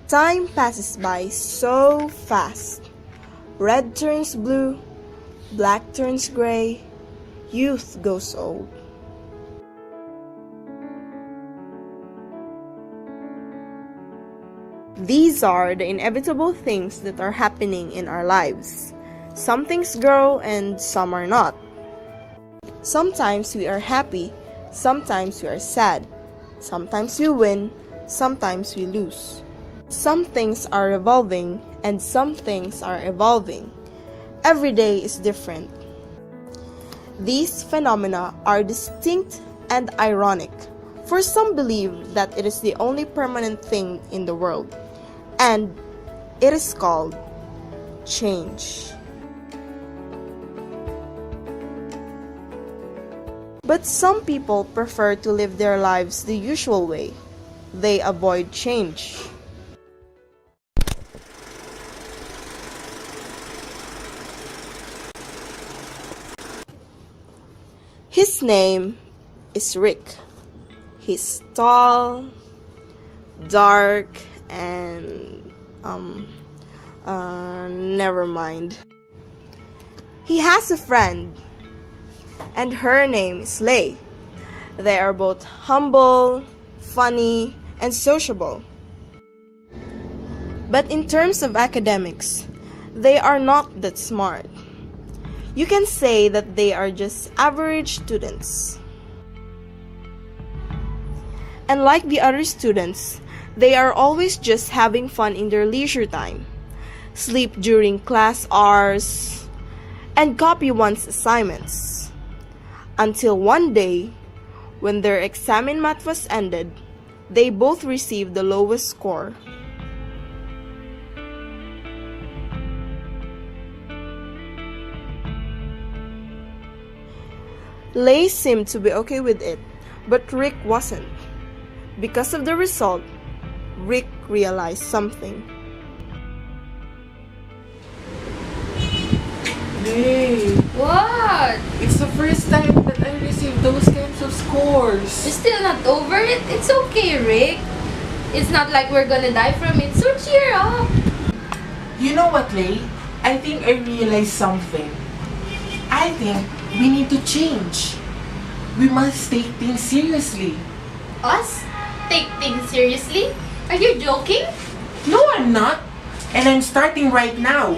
Time passes by so fast. Red turns blue, black turns gray, youth goes old. These are the inevitable things that are happening in our lives. Some things grow and some are not. Sometimes we are happy, sometimes we are sad. Sometimes we win, sometimes we lose. Some things are revolving and some things are evolving. Every day is different. These phenomena are distinct and ironic, for some believe that it is the only permanent thing in the world, and it is called change. But some people prefer to live their lives the usual way. They avoid change. His name is Rick. He's tall, dark, and never mind. He has a friend, and her name is Lay. They are both humble, funny, and sociable. But in terms of academics, they are not that smart. You can say that they are just average students. And like the other students, they are always just having fun in their leisure time, sleep during class hours, and copy one's assignments. Until one day, when their exam in math was ended, they both received the lowest score. Lay seemed to be okay with it, but Rick wasn't. Because of the result, Rick realized something. Hey, What? it's the first time that I received those kinds of scores. You're still not over it? It's okay, Rick. It's not like we're gonna die from it, so cheer up. You know what, Lay? I think I realized something. I think we need to change. We must take things seriously. Us? Take things seriously? Are you joking? No, I'm not. And I'm starting right now.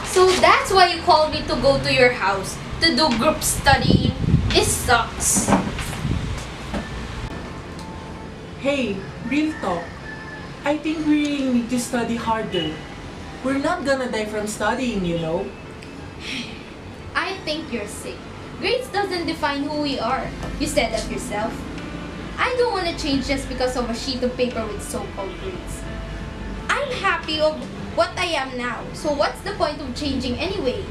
So that's why you called me to go to your house to do group studying? This sucks. Hey, real talk. I think we really need to study harder. We're not gonna die from studying, you know. I think you're sick. Grades doesn't define who we are. You said that yourself. I don't want to change just because of a sheet of paper with so-called grades. I'm happy of what I am now, so what's the point of changing anyway?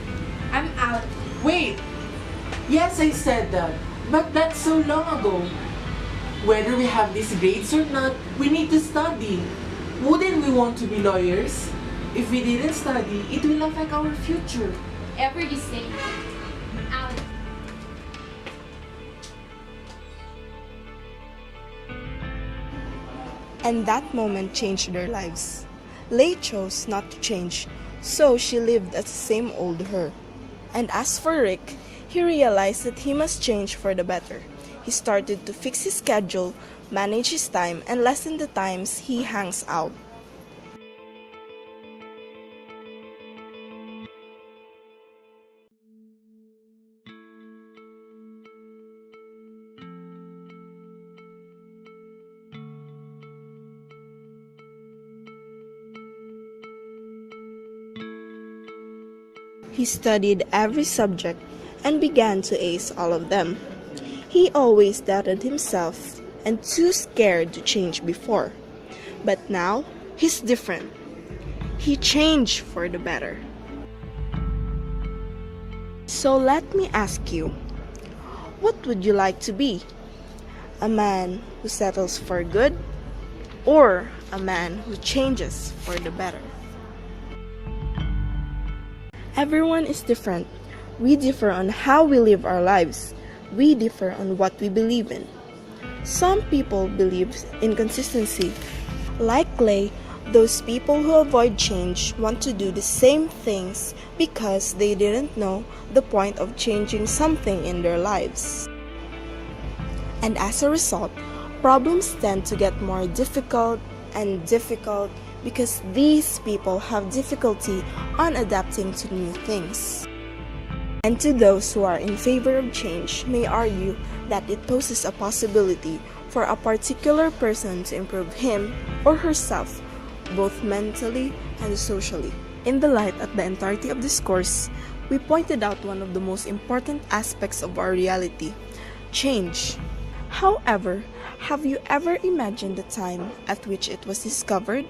I'm out. Wait. Yes, I said that. But that's so long ago. Whether we have these grades or not, we need to study. Wouldn't we want to be lawyers? If we didn't study, it will affect our future. Whatever you say. Out. And that moment changed their lives. Lay chose not to change, so she lived as the same old her. And as for Rick, he realized that he must change for the better. He started to fix his schedule, manage his time, and lessen the times he hangs out. He studied every subject and began to ace all of them. He always doubted himself and too scared to change before. But now, he's different. He changed for the better. So let me ask you, what would you like to be? A man who settles for good, or a man who changes for the better? Everyone is different. We differ on how we live our lives. We differ on what we believe in. Some people believe in consistency. Like clay, those people who avoid change want to do the same things because they didn't know the point of changing something in their lives. And as a result, problems tend to get more difficult and difficult because these people have difficulty on adapting to new things. And to those who are in favor of change may argue that it poses a possibility for a particular person to improve him or herself, both mentally and socially. In the light of the entirety of this course, we pointed out one of the most important aspects of our reality: change. However, have you ever imagined the time at which it was discovered?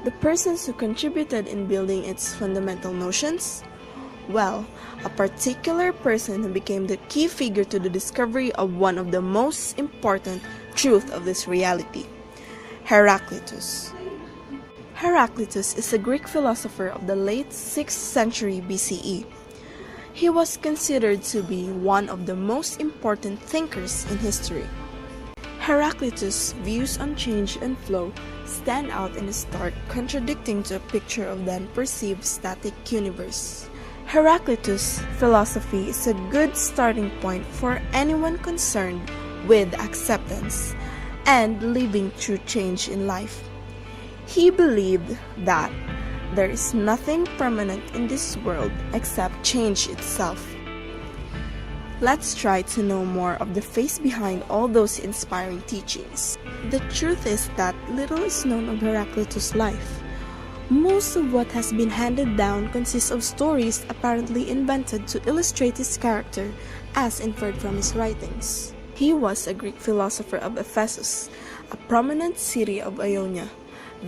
The persons who contributed in building its fundamental notions? Well, a particular person who became the key figure to the discovery of one of the most important truths of this reality: Heraclitus. Heraclitus is a Greek philosopher of the late 6th century BCE. He was considered to be one of the most important thinkers in history. Heraclitus' views on change and flow stand out in a stark contradicting to a picture of then perceived static universe. Heraclitus' philosophy is a good starting point for anyone concerned with acceptance and living through change in life. He believed that there is nothing permanent in this world except change itself. Let's try to know more of the face behind all those inspiring teachings. The truth is that little is known of Heraclitus' life. Most of what has been handed down consists of stories apparently invented to illustrate his character, as inferred from his writings. He was a Greek philosopher of Ephesus, a prominent city of Ionia,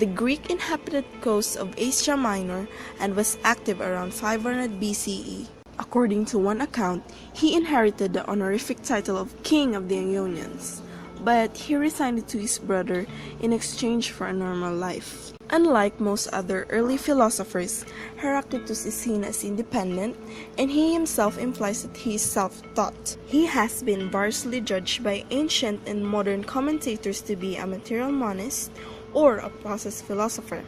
the Greek inhabited coast of Asia Minor, and was active around 500 BCE. According to one account, he inherited the honorific title of King of the Ionians, but he resigned it to his brother in exchange for a normal life. Unlike most other early philosophers, Heraclitus is seen as independent, and he himself implies that he is self-taught. He has been variously judged by ancient and modern commentators to be a material monist or a process philosopher,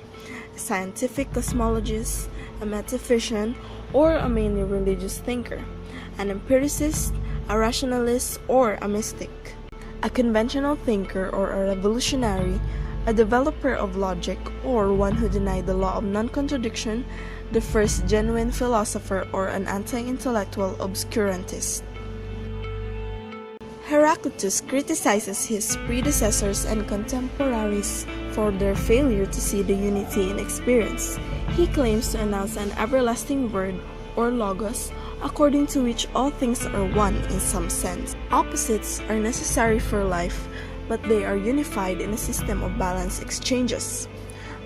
a scientific cosmologist, a metaphysician, or a mainly religious thinker, an empiricist, a rationalist, or a mystic, a conventional thinker or a revolutionary, a developer of logic, or one who denied the law of non-contradiction, the first genuine philosopher, or an anti-intellectual obscurantist. Heraclitus criticizes his predecessors and contemporaries for their failure to see the unity in experience. He claims to announce an everlasting word, or logos, according to which all things are one in some sense. Opposites are necessary for life, but they are unified in a system of balanced exchanges.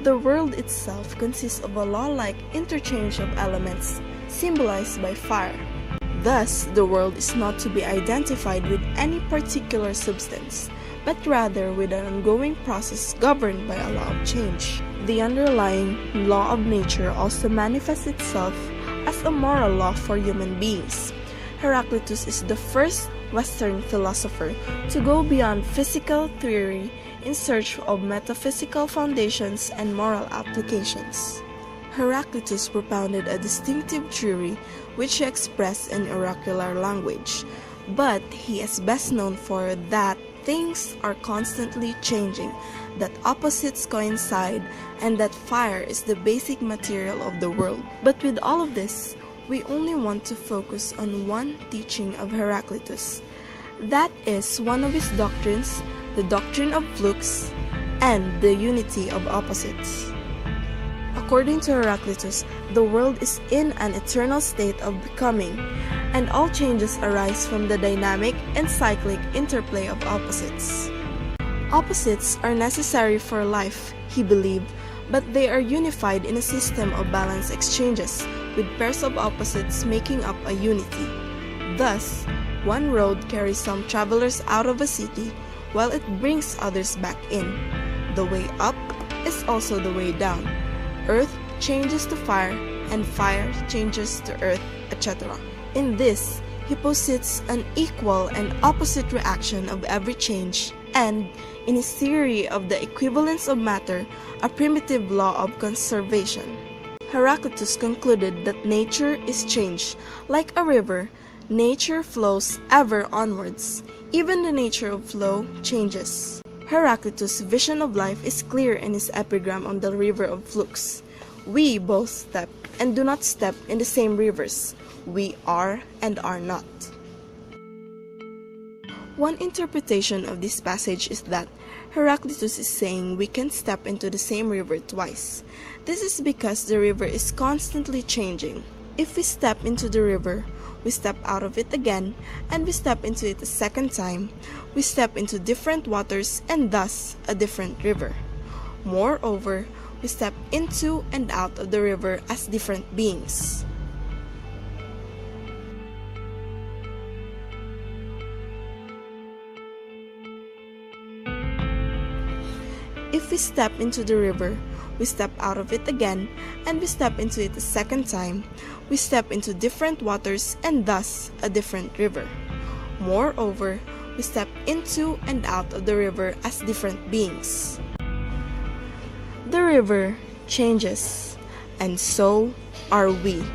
The world itself consists of a law-like interchange of elements, symbolized by fire. Thus, the world is not to be identified with any particular substance, but rather with an ongoing process governed by a law of change. The underlying law of nature also manifests itself as a moral law for human beings. Heraclitus is the first Western philosopher to go beyond physical theory in search of metaphysical foundations and moral applications. Heraclitus propounded a distinctive theory which he expressed in oracular language, but he is best known for that things are constantly changing, that opposites coincide, and that fire is the basic material of the world. But with all of this, we only want to focus on one teaching of Heraclitus. That is one of his doctrines, the doctrine of flux, and the unity of opposites. According to Heraclitus, the world is in an eternal state of becoming, and all changes arise from the dynamic and cyclic interplay of opposites. Opposites are necessary for life, he believed, but they are unified in a system of balanced exchanges, with pairs of opposites making up a unity. Thus, one road carries some travelers out of a city, while it brings others back in. The way up is also the way down. Earth changes to fire, and fire changes to earth, etc. In this, he posits an equal and opposite reaction of every change and, in his theory of the equivalence of matter, a primitive law of conservation. Heraclitus concluded that nature is change. Like a river, nature flows ever onwards. Even the nature of flow changes. Heraclitus' vision of life is clear in his epigram on the river of flux. We both step and do not step in the same rivers. We are and are not. One interpretation of this passage is that Heraclitus is saying we can step into the same river twice. This is because the river is constantly changing. If we step into the river, we step out of it again, and we step into it a second time. We step into different waters and thus a different river. Moreover, we step into and out of the river as different beings. If we step into the river, we step out of it again, and we step into it a second time. We step into different waters and thus a different river. Moreover, we step into and out of the river as different beings. The river changes, and so are we.